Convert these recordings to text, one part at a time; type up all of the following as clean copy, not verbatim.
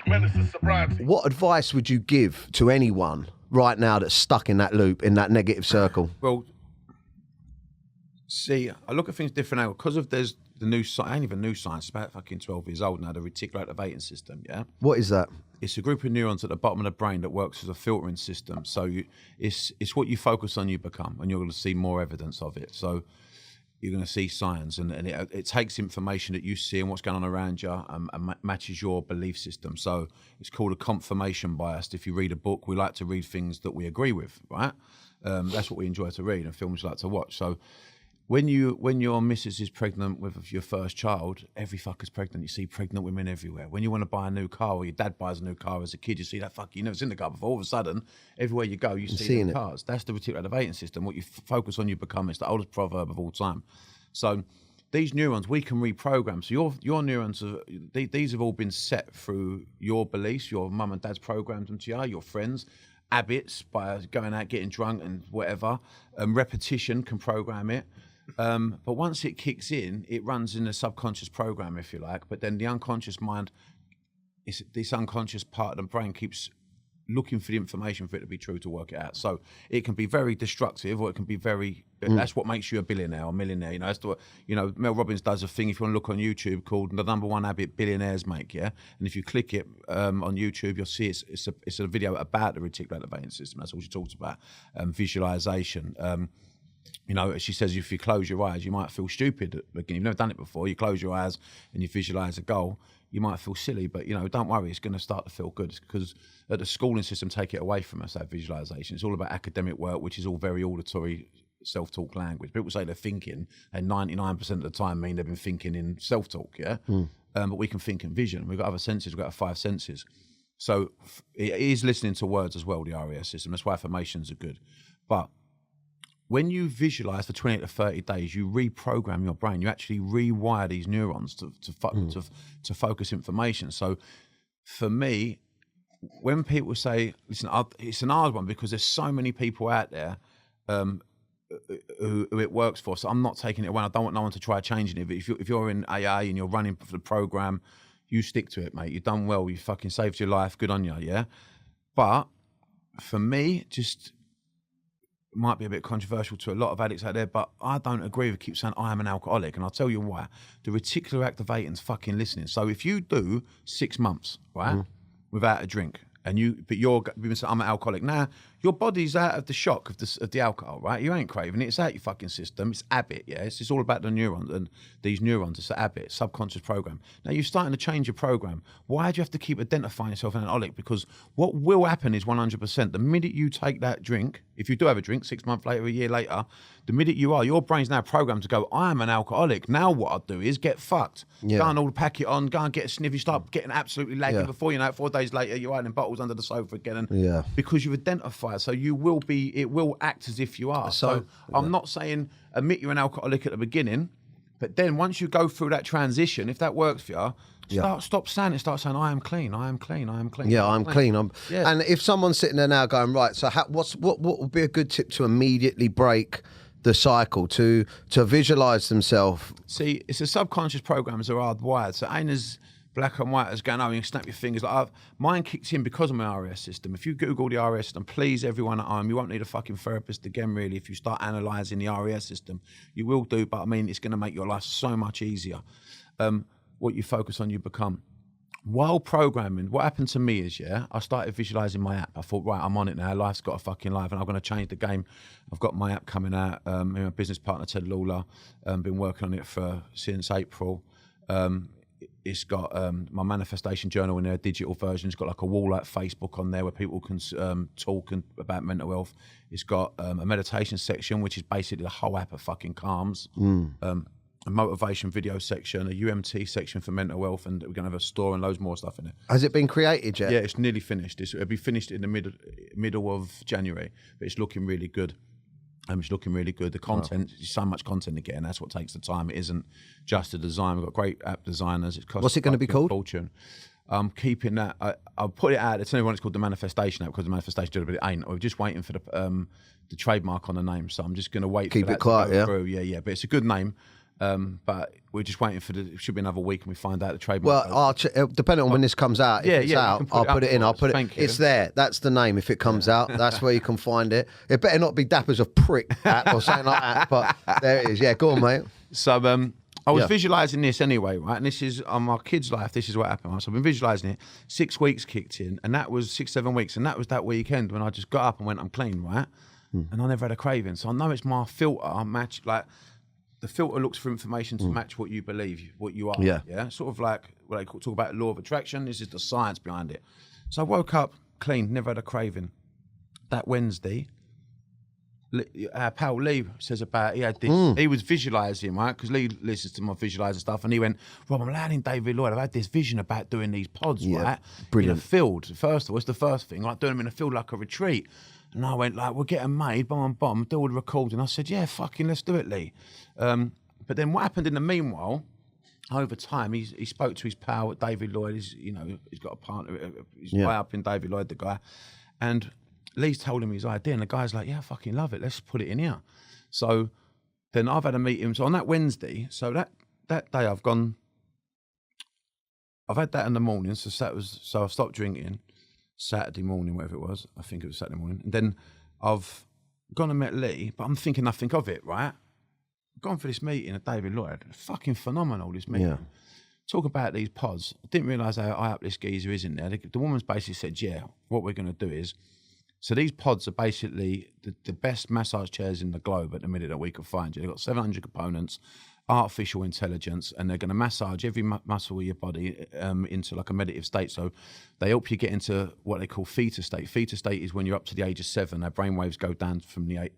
Menace is sobriety. What advice would you give to anyone right now that's stuck in that loop, in that negative circle? Well, see, I look at things different now because of there's the new science. Ain't even new science. It's about fucking 12 years old now. The reticular activation system. Yeah. What is that? It's a group of neurons at the bottom of the brain that works as a filtering system. So it's what you focus on, you become, and you're going to see more evidence of it. So you're going to see signs, and it takes information that you see and what's going on around you and matches your belief system. So it's called a confirmation bias. If you read a book, we like to read things that we agree with, right? That's what we enjoy to read, and films we like to watch. So when your missus is pregnant with your first child, every fucker's pregnant. You see pregnant women everywhere. When you want to buy a new car, or your dad buys a new car as a kid, you see that fucker you never seen the car before. All of a sudden, everywhere you go, you see the cars. That's the reticular activation system. What you focus on, you become. It's the oldest proverb of all time. So these neurons, we can reprogram. So your neurons, these have all been set through your beliefs. Your mum and dad's programmed them to you, your friends. Habits, by going out, getting drunk and whatever. Repetition can program it. But once it kicks in, it runs in a subconscious program, if you like. But then the unconscious mind, this unconscious part of the brain keeps looking for the information for it to be true to work it out. So it can be very destructive, or it can be very. That's what makes you a billionaire or millionaire. You know, that's what, Mel Robbins does a thing. If you want to look on YouTube, called the #1 habit billionaires make. Yeah, and if you click it on YouTube, you'll see it's a video about the reticular activation system. That's all she talks about. Visualization. She says if you close your eyes, you might feel stupid at the beginning. You've never done it before. You close your eyes and you visualize a goal. You might feel silly, but don't worry. It's going to start to feel good, because the schooling system take it away from us, that visualization. It's all about academic work, which is all very auditory, self-talk language. People say they're thinking, and 99% of the time mean they've been thinking in self-talk. Yeah, but we can think in vision. We've got other senses. We've got our 5 senses. So it is listening to words as well. The RES system. That's why affirmations are good, but when you visualize for 20 to 30 days, you reprogram your brain. You actually rewire these neurons to focus information. So for me, when people say, listen, it's an hard one because there's so many people out there who it works for. So I'm not taking it away. I don't want no one to try changing it. But if you're in AA and you're running for the program, you stick to it, mate. You've done well. You fucking saved your life. Good on you, yeah? But for me, might be a bit controversial to a lot of addicts out there, but I don't agree with keep saying I am an alcoholic, and I'll tell you why. The reticular activating's fucking listening. So if you do 6 months, right, without a drink, and you're saying I'm an alcoholic, now your body's out of the shock of the alcohol, right? You ain't craving it. It's out your fucking system. It's habit, yeah? It's all about the neurons, and these neurons, it's a habit, subconscious program. Now you're starting to change your program. Why do you have to keep identifying yourself as an alcoholic? Because what will happen is 100%, the minute you take that drink, if you do have a drink 6 months later, a year later, the minute your brain's now programmed to go, I am an alcoholic. Now what I'll do is get fucked. Yeah. Go and all pack it on, go and get a sniff, you start getting absolutely laggy. Before you know it, 4 days later, you're hiding bottles under the sofa again. And because you've identified, so it will act as if you are. So I'm not saying admit you're an alcoholic at the beginning, but then once you go through that transition, if that works for you, stop saying it. Start saying, I am clean, I am clean, I am clean. Yeah, I'm clean. And if someone's sitting there now going, right, so what would be a good tip to immediately break the cycle, to visualize themselves? See, it's the subconscious programs are hardwired. So ain't as black and white as going, oh, you can snap your fingers. Mine kicks in because of my RES system. If you Google the RES system, please, everyone at home, you won't need a fucking therapist again, really, if you start analysing the RES system. You will do, but I mean, it's going to make your life so much easier. What you focus on, you become. While programming, what happened to me is, I started visualising my app. I thought, right, I'm on it now. Life's got a fucking life, and I'm going to change the game. I've got my app coming out. My business partner, Ted Lawler, been working on it since April. It's got my manifestation journal in there, digital version. It's got like a wall like Facebook on there where people can talk about mental health. It's got a meditation section, which is basically the whole app of fucking calms. A motivation video section, a UMT section for mental health, and we're going to have a store and loads more stuff in it. Has it been created yet? Yeah, it's nearly finished. It'll be finished in the middle of January, but it's looking really good. It's looking really good. The content, so much content to get, and that's what takes the time. It isn't just the design. We've got great app designers. What's it going to be called? Fortune. Keeping that. I'll put it out. It's only one. It's called the Manifestation app because the Manifestation, but it ain't. We're just waiting for the trademark on the name. So I'm just going to wait. Keep for it quiet, to go through. Yeah. But it's a good name. But we're just waiting for it should be another week and we find out the trademark. Well, depending on when this comes out, if it's out, I'll put it in. I'll put it. Thank you. It's there. That's the name. If it comes out, that's where you can find it. It better not be Dapper's a prick app or something like that. But there it is. Yeah, go on, mate. So I was visualising this anyway, right? And this is on my kid's life. This is what happened. Right? So I've been visualising it. 6 weeks kicked in, and that was 6-7 weeks, and that was that weekend when I just got up and went, I'm clean, right? And I never had a craving. So I know it's my filter match like. The filter looks for information to match what you believe, what you are. Yeah. Sort of like what they talk about law of attraction. This is the science behind it. So I woke up clean, never had a craving. That Wednesday, our pal Lee says about he had this. He was visualising, right? Because Lee listens to my visualising stuff, and he went, "Rob, I'm landing David Lloyd. I've had this vision about doing these pods, right? Brilliant. In a field. First of all, it's the first thing, like doing them in a field like a retreat." And I went like, we'll get them made, bomb, do all the recording. I said, yeah, fucking let's do it, Lee. But then what happened in the meanwhile, over time, he spoke to his pal, David Lloyd. He's got a partner, he's way up in David Lloyd, the guy. And Lee's told him his idea, and the guy's like, yeah, I fucking love it. Let's put it in here. So then I've had a meeting. So on that Wednesday, so that day I've had that in the morning. So I've stopped drinking. Saturday morning, whatever it was. I think it was Saturday morning. And then I've gone and met Lee, but I'm thinking nothing of it, right? I've gone for this meeting at David Lloyd. Fucking phenomenal, this meeting. Yeah. Talk about these pods. I didn't realise how high up this geezer is in there. The woman's basically said, yeah, what we're going to do is, so these pods are basically the best massage chairs in the globe at the minute that we could find. They've got 700 components, artificial intelligence, and they're going to massage every muscle of your body into like a meditative state. So they help you get into what they call theta state. Theta state is when you're up to the age of 7, our brain waves go down from the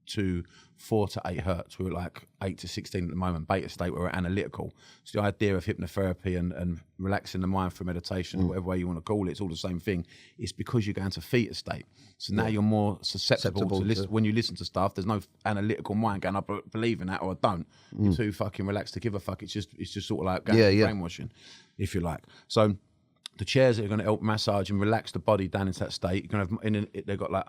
to 4 to 8 hertz. We're like 8 to 16 at the moment. Beta state, we're analytical. So the idea of hypnotherapy and relaxing the mind through meditation, whatever way you want to call it, it's all the same thing. It's because you go into theta state. So now you're more susceptible to listen. When you listen to stuff, there's no analytical mind going, I believe in that or I don't. You're too fucking relaxed to give a fuck. It's just sort of like brainwashing, if you like. So the chairs that are going to help massage and relax the body down into that state. You're going to have they've got like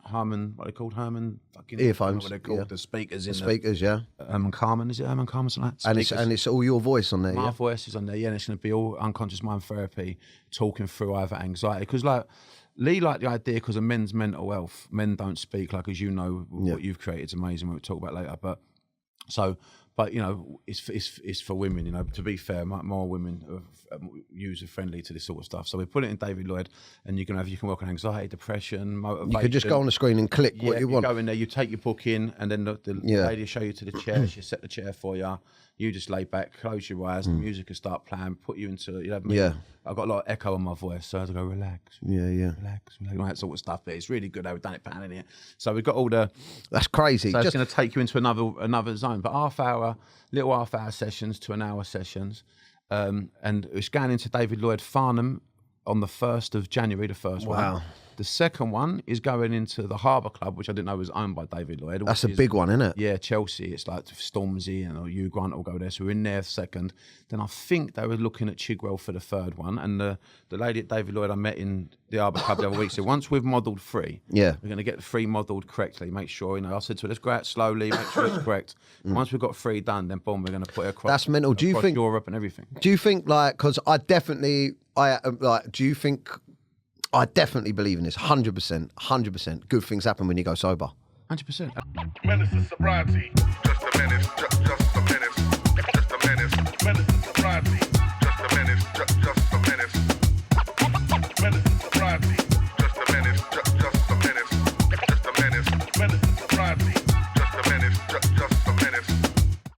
Harman, what are they called? Harman fucking earphones. What they're called? The speakers. The speakers, yeah. Carmen, is it Herman Carmen? Something like that? And it's all your voice on there. My voice is on there, and it's going to be all unconscious mind therapy, talking through either anxiety. Because like Lee liked the idea because of men's mental health. Men don't speak, like as you know, what you've created is amazing. We'll talk about later, but it's for women. You know, to be fair, more women are user friendly to this sort of stuff. So we put it in David Lloyd, and you can work on anxiety, depression, motivation. You could just go on the screen and click what you want. You go in there, you take your book in, and then the lady will show you to the chair. She'll set the chair for you. You just lay back, close your eyes, the music will start playing, put you into. I've got a lot of echo on my voice, so I have to go relax. Relax, that sort of stuff. But it's really good. We've done it pan in here. So we've got all the. That's crazy. So it's going to take you into another zone. But little half hour sessions to an hour sessions, and it's going into David Lloyd Farnham on the 1st of January. The first one. The second one is going into the Harbour Club, which I didn't know was owned by David Lloyd. That's a big one, isn't it? Yeah, Chelsea. It's like Stormzy and Hugh Grant will go there. So we're in there second. Then I think they were looking at Chigwell for the third one. And the lady at David Lloyd I met in the Harbour Club the other week said, once we've modelled 3, we're going to get the 3 modelled correctly. Make sure, I said to her, let's go out slowly, make sure it's correct. Once we've got 3 done, then boom, we're going to put it across. That's mental. Do you think Europe and everything? Do you think because I definitely believe in this 100%. Good things happen when you go sober. 100%. Menace is sobriety. Just a menace. Just a menace. Just a menace. Menace is sobriety. Just a menace. Just